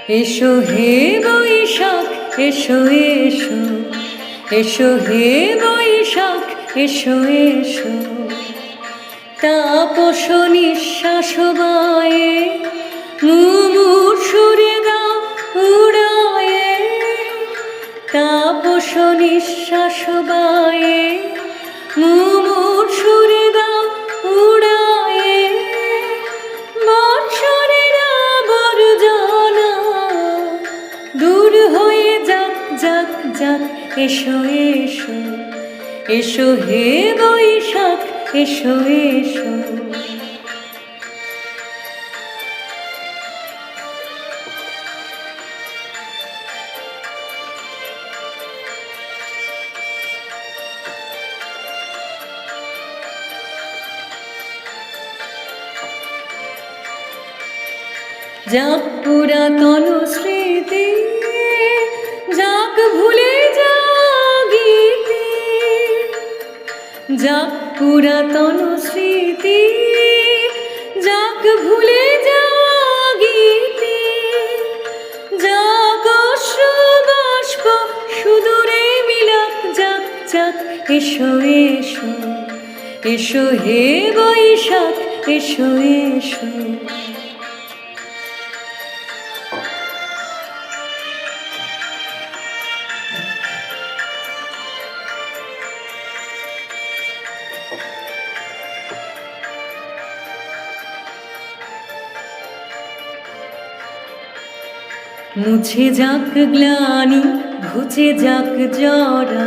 এসো হে বৈশাখ এসো এসো, এসো হে বৈশাখ এসো এসো। তাপস নিঃশ্বাস বায়ে মুমূর্ষুরে দাও উড়ায়ে, তাপস নিঃশ্বাস বায়ে মুমূর্ষুরে দাও উড়ায়ে। বৎসরের আবর্জনা দূর হয়ে যাক যাক যাক, এসো এসো, এসো হে বৈশাখ এসো এসো। যাক পুরাতন স্মৃতি, যাক ভুলে জাগিতি, যাক পুরাতন স্মৃতি, যাক ভুলে জাগিতি, যাক অশ্রু বাষ্প সুদূরে মিলাক যাক যাক, এসো এসো, এসো হে বৈশাখ এসো এসো। মুছে যাক গ্লানি ঘুচে যাক জরা,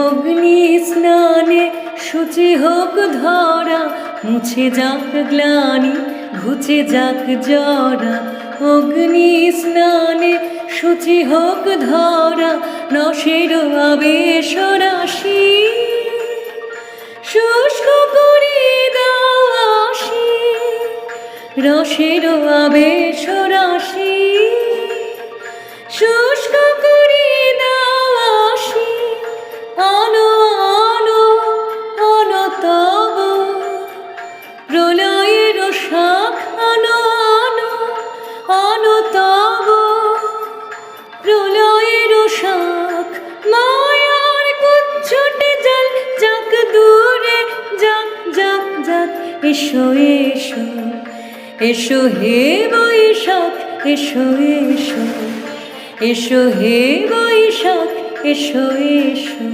অগ্নি স্নানে শুচি হোক ধরা। মুছে যাক গ্লানি ঘুচে যাক জরা, অগ্নি স্নানে শুচি হোক ধরা। রসের আবেশ রাশি শুষ্ক করে দাও আসি, রসের আবেশ রাশি শুষ্ক করে দাও আসি। আনো আনো আনো তব প্রলয়ের শাখ, আনো আনো আনো তব প্রলয়ের শাখ। মায়ার কুচ্ছটে জল যাক দূরে যাক যাক যাক, এসো এসো, এসো হে বৈশাখ এসো এসো, এসো হে বৈশাখ এসো এসো।